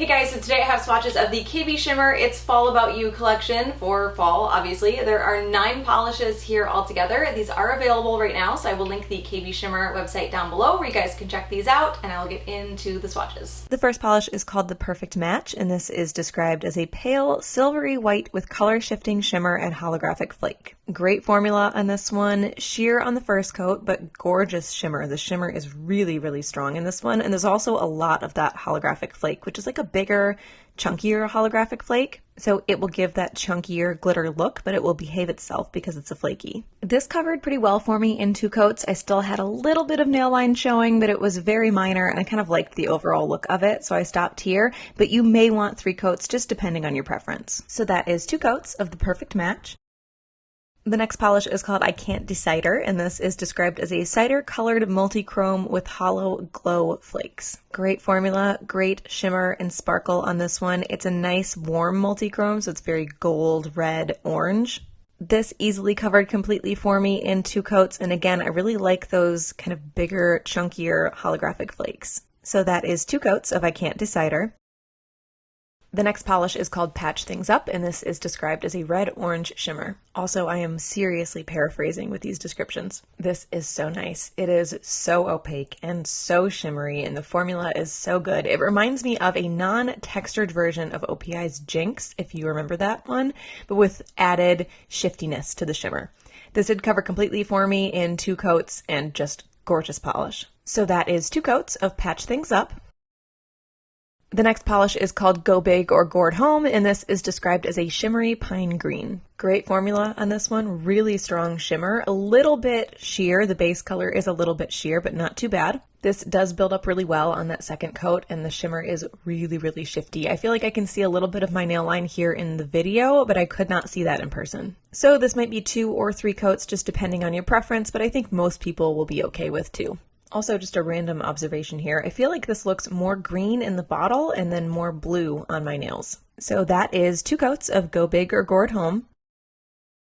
Hey guys, so today I have swatches of the KBShimmer It's Fall About You collection for fall, obviously. There are 9 polishes here altogether. These are available right now, so I will link the KBShimmer website down below where you guys can check these out, and I'll get into the swatches. The first polish is called the Perfect Match, and this is described as a pale, silvery white with color-shifting shimmer and holographic flake. Great formula on this one. Sheer on the first coat, but gorgeous shimmer. The shimmer is really, really strong in this one, and there's also a lot of that holographic flake, which is like a bigger, chunkier holographic flake. So it will give that chunkier glitter look, but it will behave itself because it's a flaky. This covered pretty well for me in 2 coats. I still had a little bit of nail line showing, but it was very minor, and I kind of liked the overall look of it, so I stopped here. But you may want 3 coats just depending on your preference. So that is 2 coats of the Perfect Match. The next polish is called I Can't De-cider, and this is described as a cider-colored multi-chrome with hollow glow flakes. Great formula, great shimmer and sparkle on this one. It's a nice warm multi-chrome, so it's very gold, red, orange. This easily covered completely for me in 2 coats, and again, I really like those kind of bigger, chunkier holographic flakes. So that is 2 coats of I Can't De-cider. The next polish is called Patch Things Up, and this is described as a red-orange shimmer. Also, I am seriously paraphrasing with these descriptions. This is so nice. It is so opaque and so shimmery, and the formula is so good. It reminds me of a non-textured version of OPI's Jinx, if you remember that one, but with added shiftiness to the shimmer. This did cover completely for me in 2 coats and just gorgeous polish. So that is 2 coats of Patch Things Up. The next polish is called Go Big Or Gourd Home, and this is described as a shimmery pine green. Great formula on this one, really strong shimmer, a little bit sheer. The base color is a little bit sheer, but not too bad. This does build up really well on that second coat, and the shimmer is really, really shifty. I feel like I can see a little bit of my nail line here in the video, but I could not see that in person. So this might be 2 or 3 coats, just depending on your preference, but I think most people will be okay with 2. Also, just a random observation here. I feel like this looks more green in the bottle and then more blue on my nails. So that is 2 coats of Go Big or Gourd Home.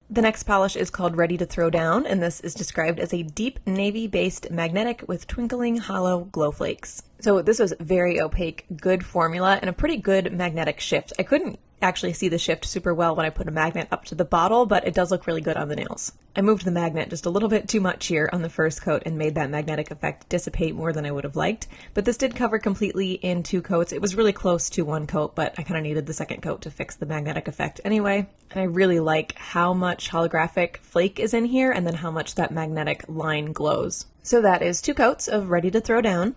The next polish is called Ready to Throw Down, and this is described as a deep navy-based magnetic with twinkling hollow glow flakes. So this was very opaque, good formula, and a pretty good magnetic shift. I couldn't actually see the shift super well when I put a magnet up to the bottle, but it does look really good on the nails. I moved the magnet just a little bit too much here on the first coat and made that magnetic effect dissipate more than I would have liked, but this did cover completely in 2 coats. It was really close to 1 coat, but I kind of needed the second coat to fix the magnetic effect anyway. And I really like how much holographic flake is in here and then how much that magnetic line glows. So that is 2 coats of Ready to Throw Down.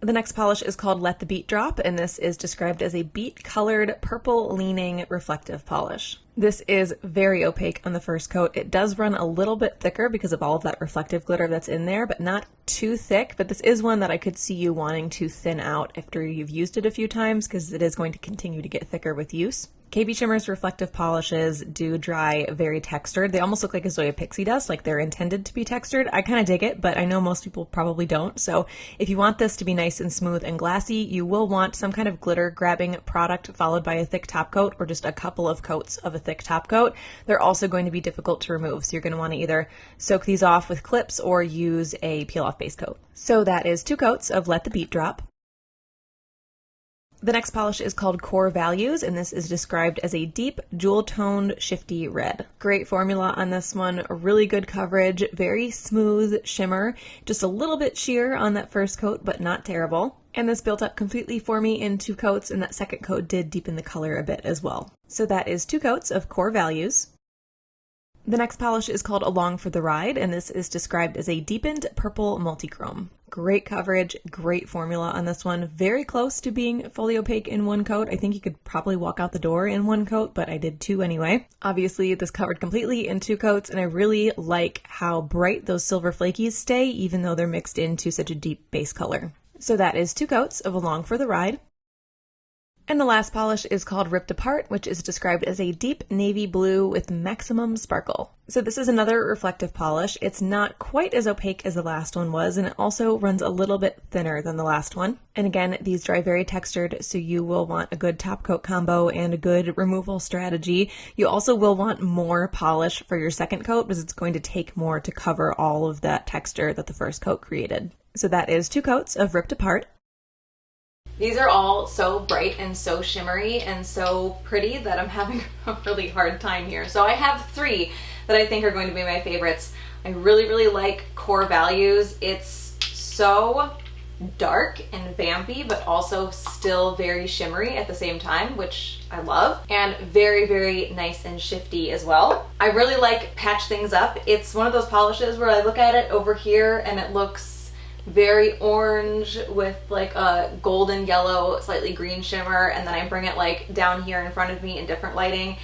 The next polish is called Let the Beet Drop, and this is described as a beet-colored, purple-leaning reflective polish. This is very opaque on the first coat. It does run a little bit thicker because of all of that reflective glitter that's in there, but not too thick. But this is one that I could see you wanting to thin out after you've used it a few times because it is going to continue to get thicker with use. KBShimmer's reflective polishes do dry very textured. They almost look like a Zoya pixie dust, like they're intended to be textured. I kind of dig it, but I know most people probably don't. So if you want this to be nice and smooth and glassy, you will want some kind of glitter grabbing product followed by a thick top coat or just a couple of coats of a thick top coat. They're also going to be difficult to remove. So you're going to want to either soak these off with clips or use a peel off base coat. So that is 2 coats of Let the Beet Drop. The next polish is called Core Values, and this is described as a deep, jewel-toned, shifty red. Great formula on this one, really good coverage, very smooth shimmer, just a little bit sheer on that first coat, but not terrible. And this built up completely for me in 2 coats, and that second coat did deepen the color a bit as well. So that is 2 coats of Core Values. The next polish is called Along for the Ride, and this is described as a deepened purple multichrome. Great coverage, great formula on this one. Very close to being fully opaque in 1 coat. I think you could probably walk out the door in 1 coat, but I did 2 anyway. Obviously, this covered completely in 2 coats, and I really like how bright those silver flakies stay, even though they're mixed into such a deep base color. So that is 2 coats of Along for the Ride. And the last polish is called Ripped Apart, which is described as a deep navy blue with maximum sparkle. So this is another reflective polish. It's not quite as opaque as the last one was, and it also runs a little bit thinner than the last one. And again, these dry very textured, so you will want a good top coat combo and a good removal strategy. You also will want more polish for your second coat because it's going to take more to cover all of that texture that the first coat created. So that is 2 coats of Ripped Apart. These are all so bright and so shimmery and so pretty that I'm having a really hard time here. So I have 3 that I think are going to be my favorites. I really, really like Core Values. It's so dark and vampy, but also still very shimmery at the same time, which I love, and very, very nice and shifty as well. I really like Patch Things Up. It's one of those polishes where I look at it over here and it looks very orange with like a golden yellow, slightly green shimmer, and then I bring it like down here in front of me in different lighting,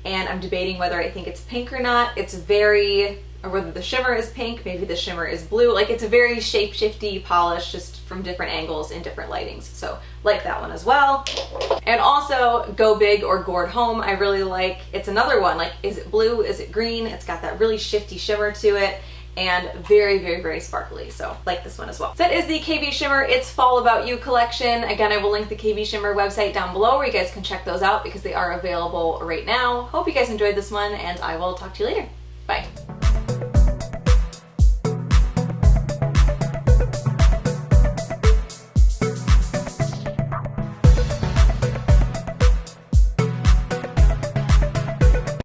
and I'm debating whether I think it's pink or not. It's very, or whether the shimmer is pink, maybe the shimmer is blue. Like, it's a very shape-shifty polish just from different angles in different lightings. So like that one as well. And also Go Big or Gourd Home, I really like. It's another one, like, is it blue, is it green? It's got that really shifty shimmer to it, and very, very, very sparkly. So like this one as well. So that is the KB Shimmer It's Fall About You collection. Again, I will link the KB Shimmer website down below where you guys can check those out because they are available right now. Hope you guys enjoyed this one, and I will talk to you later. Bye.